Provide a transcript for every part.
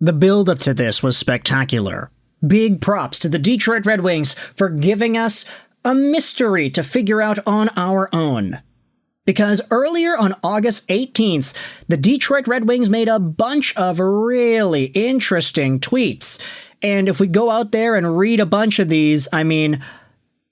The build-up to this was spectacular. Big props to the Detroit Red Wings for giving us a mystery to figure out on our own. Because earlier on August 18th, the Detroit Red Wings made a bunch of really interesting tweets. And if we go out there and read a bunch of these, I mean,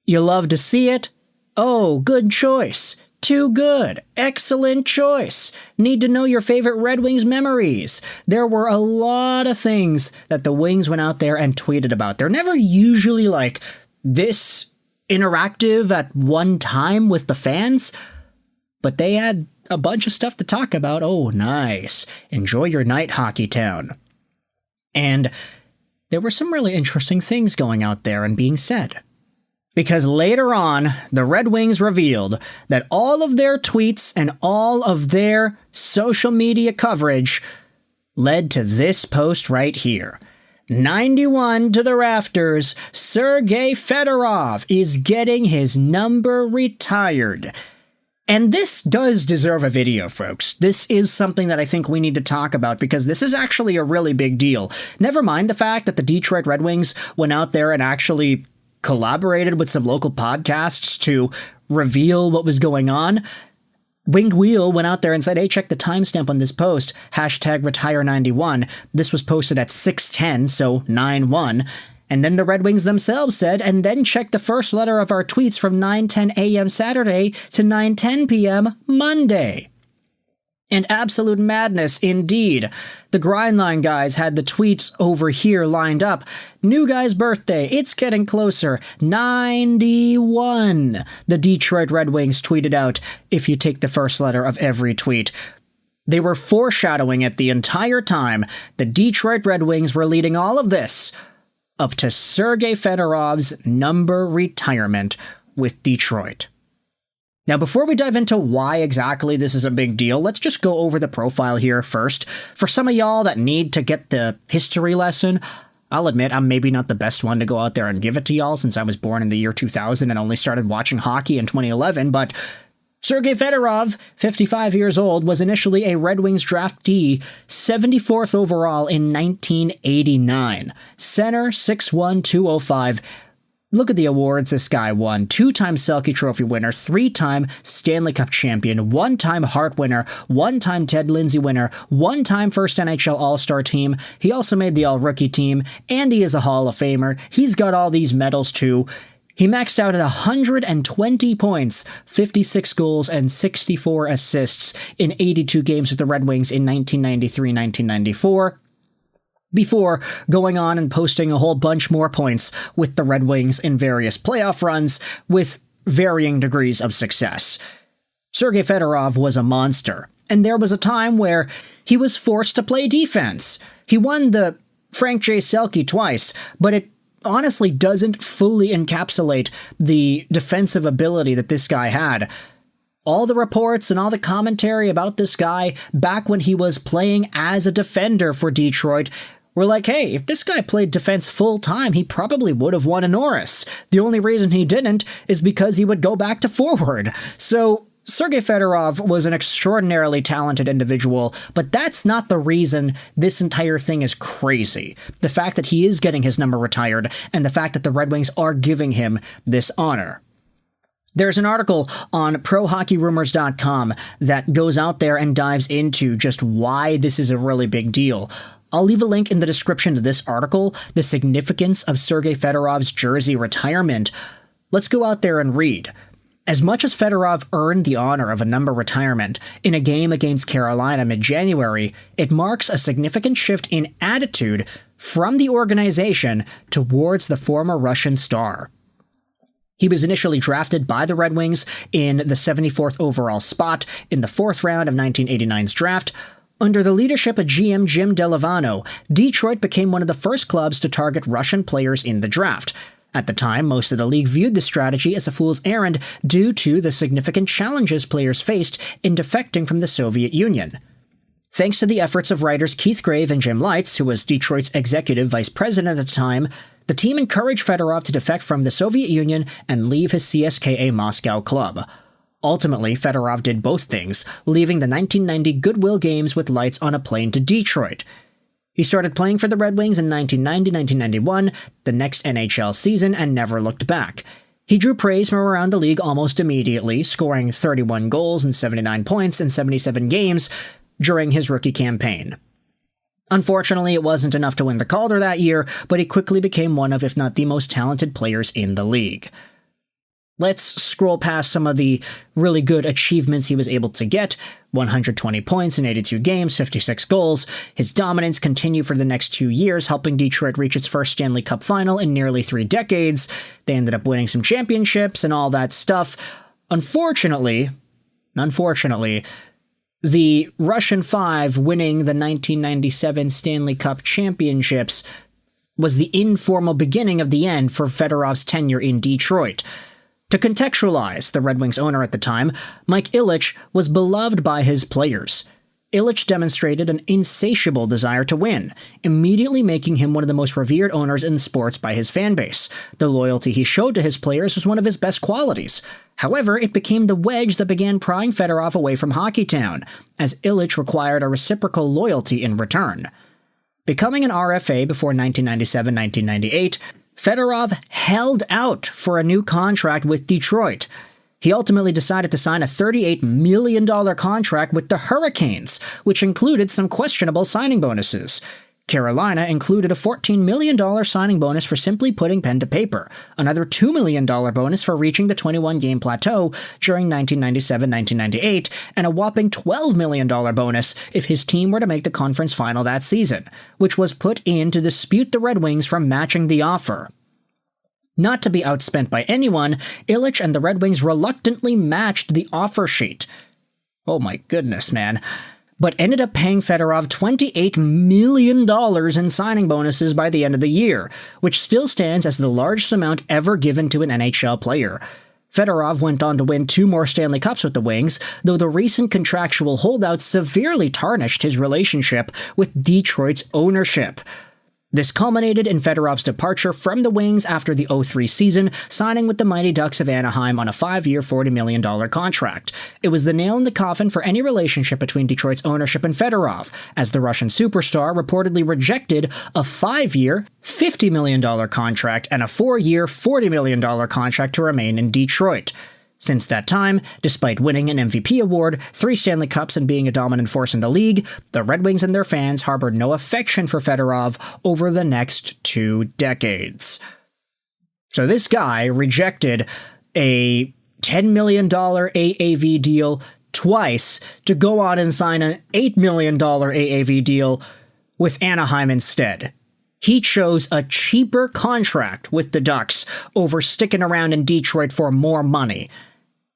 you love to see it? Oh, good choice. Too good. Excellent choice. Need to know your favorite Red Wings memories. There were a lot of things that the Wings went out there and tweeted about. They're never usually like this interactive at one time with the fans, but they had a bunch of stuff to talk about. Oh, nice. Enjoy your night, Hockey Town. And there were some really interesting things going out there and being said. Because later on, the Red Wings revealed that all of their tweets and all of their social media coverage led to this post right here. 91 to the rafters, Sergei Fedorov is getting his number retired. And this does deserve a video, folks. This is something that I think we need to talk about because this is actually a really big deal. Never mind the fact that the Detroit Red Wings went out there and actually collaborated with some local podcasts to reveal what was going on. Winged Wheel went out there and said, hey, check the timestamp on this post, hashtag retire91. This was posted at 6:10, so 9/1. And then the Red Wings themselves said, and then check the first letter of our tweets from 9:10 a.m. Saturday to 9:10 p.m. Monday. And absolute madness indeed. The Grindline guys had the tweets over here lined up. New guy's birthday, it's getting closer. 91. The Detroit Red Wings tweeted out, if you take the first letter of every tweet. They were foreshadowing it the entire time. The Detroit Red Wings were leading all of this up to Sergei Fedorov's number retirement with Detroit. Now, before we dive into why exactly this is a big deal, let's just go over the profile here first. For some of y'all that need to get the history lesson, I'll admit I'm maybe not the best one to go out there and give it to y'all since I was born in the year 2000 and only started watching hockey in 2011, but Sergei Fedorov, 55 years old, was initially a Red Wings draftee, 74th overall in 1989. Center, 6'1", 205. Look at the awards this guy won. 2-time Selke Trophy winner, 3-time Stanley Cup champion, 1-time Hart winner, 1-time Ted Lindsay winner, 1-time first NHL All-Star team. He also made the All-Rookie team, and he is a Hall of Famer. He's got all these medals too. He maxed out at 120 points, 56 goals, and 64 assists in 82 games with the Red Wings in 1993-1994. Before going on and posting a whole bunch more points with the Red Wings in various playoff runs with varying degrees of success. Sergei Fedorov was a monster, and there was a time where he was forced to play defense. He won the Frank J. Selke twice, but it honestly doesn't fully encapsulate the defensive ability that this guy had. All the reports and all the commentary about this guy back when he was playing as a defender for Detroit were like, hey, if this guy played defense full-time, he probably would have won a Norris. The only reason he didn't is because he would go back to forward. So Sergei Fedorov was an extraordinarily talented individual, but that's not the reason this entire thing is crazy. The fact that he is getting his number retired, and the fact that the Red Wings are giving him this honor. There's an article on ProHockeyRumours.com that goes out there and dives into just why this is a really big deal. I'll leave a link in the description to this article, the significance of Sergei Fedorov's jersey retirement. Let's go out there and read. As much as Fedorov earned the honor of a number retirement in a game against Carolina mid-January, it marks a significant shift in attitude from the organization towards the former Russian star. He was initially drafted by the Red Wings in the 74th overall spot in the 4th round of 1989's draft. Under the leadership of GM Jim Delavano, Detroit became one of the first clubs to target Russian players in the draft. At the time, most of the league viewed this strategy as a fool's errand due to the significant challenges players faced in defecting from the Soviet Union. Thanks to the efforts of writers Keith Grave and Jim Leitz, who was Detroit's executive vice president at the time, the team encouraged Fedorov to defect from the Soviet Union and leave his CSKA Moscow club. Ultimately, Fedorov did both things, leaving the 1990 Goodwill Games with Leitz on a plane to Detroit. He started playing for the Red Wings in 1990-1991, the next NHL season, and never looked back. He drew praise from around the league almost immediately, scoring 31 goals and 79 points in 77 games during his rookie campaign. Unfortunately, it wasn't enough to win the Calder that year, but he quickly became one of, if not the most talented players in the league. Let's scroll past some of the really good achievements he was able to get. 120 points in 82 games, 56 goals. His dominance continued for the next 2 years, helping Detroit reach its first Stanley Cup final in nearly 3 decades. They ended up winning some championships and all that stuff. Unfortunately, the Russian Five winning the 1997 Stanley Cup championships was the informal beginning of the end for Fedorov's tenure in Detroit. To contextualize, the Red Wings owner at the time, Mike Ilitch, was beloved by his players. Ilitch demonstrated an insatiable desire to win, immediately making him one of the most revered owners in sports by his fan base. The loyalty he showed to his players was one of his best qualities. However, it became the wedge that began prying Fedorov away from Hockeytown, as Ilitch required a reciprocal loyalty in return. Becoming an RFA before 1997-1998, Fedorov held out for a new contract with Detroit. He ultimately decided to sign a $38 million contract with the Hurricanes, which included some questionable signing bonuses. Carolina included a $14 million signing bonus for simply putting pen to paper, another $2 million bonus for reaching the 21-game plateau during 1997-1998, and a whopping $12 million bonus if his team were to make the conference final that season, which was put in to dispute the Red Wings from matching the offer. Not to be outspent by anyone, Ilitch and the Red Wings reluctantly matched the offer sheet. Oh my goodness, man. But ended up paying Fedorov $28 million in signing bonuses by the end of the year, which still stands as the largest amount ever given to an NHL player. Fedorov went on to win 2 more Stanley Cups with the Wings, though the recent contractual holdouts severely tarnished his relationship with Detroit's ownership. This culminated in Fedorov's departure from the Wings after the 2003 season, signing with the Mighty Ducks of Anaheim on a 5-year, $40 million contract. It was the nail in the coffin for any relationship between Detroit's ownership and Fedorov, as the Russian superstar reportedly rejected a 5-year, $50 million contract and a 4-year, $40 million contract to remain in Detroit. Since that time, despite winning an MVP award, 3 Stanley Cups, and being a dominant force in the league, the Red Wings and their fans harbored no affection for Fedorov over the next 2 decades. So this guy rejected a $10 million AAV deal twice to go on and sign an $8 million AAV deal with Anaheim instead. He chose a cheaper contract with the Ducks over sticking around in Detroit for more money.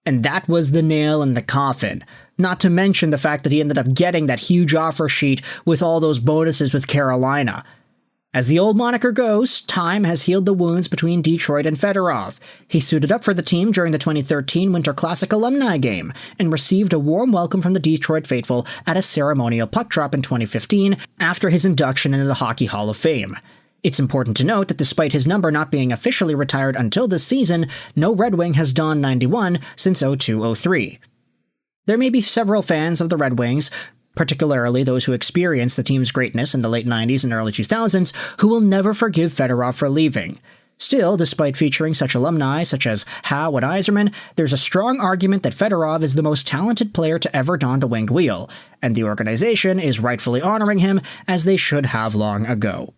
And that was the nail in the coffin. Not to mention the fact that he ended up getting that huge offer sheet with all those bonuses with Carolina. As the old moniker goes, time has healed the wounds between Detroit and Fedorov. He suited up for the team during the 2013 Winter Classic alumni game and received a warm welcome from the Detroit faithful at a ceremonial puck drop in 2015 after his induction into the Hockey Hall of Fame. It's important to note that despite his number not being officially retired until this season, no Red Wing has donned 91 since 2002-03. There may be several fans of the Red Wings, particularly those who experienced the team's greatness in the late 90s and early 2000s, who will never forgive Fedorov for leaving. Still, despite featuring such alumni such as Howe and Yzerman, there's a strong argument that Fedorov is the most talented player to ever don the winged wheel, and the organization is rightfully honoring him as they should have long ago.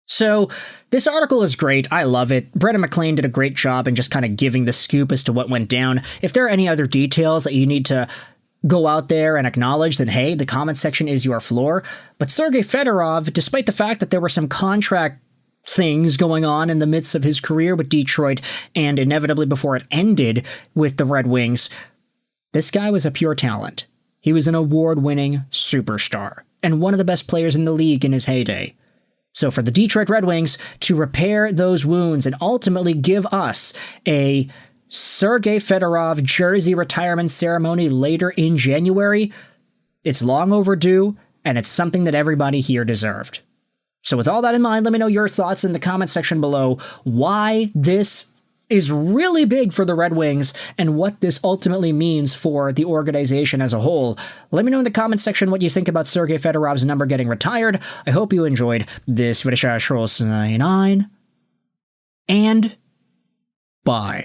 So, this article is great. I love it. Brett and McQueen did a great job in just kind of giving the scoop as to what went down. If there are any other details that you need to go out there and acknowledge, then hey, the comment section is your floor. But Sergei Fedorov, despite the fact that there were some contract things going on in the midst of his career with Detroit, and inevitably before it ended with the Red Wings, this guy was a pure talent. He was an award-winning superstar, and one of the best players in the league in his heyday. So for the Detroit Red Wings to repair those wounds and ultimately give us a Sergei Fedorov jersey retirement ceremony later in January, it's long overdue, and it's something that everybody here deserved. So with all that in mind, let me know your thoughts in the comment section below. Why this is really big for the Red Wings and what this ultimately means for the organization as a whole. Let me know in the comments section what you think about Sergei Fedorov's number getting retired. I hope you enjoyed this video. And bye.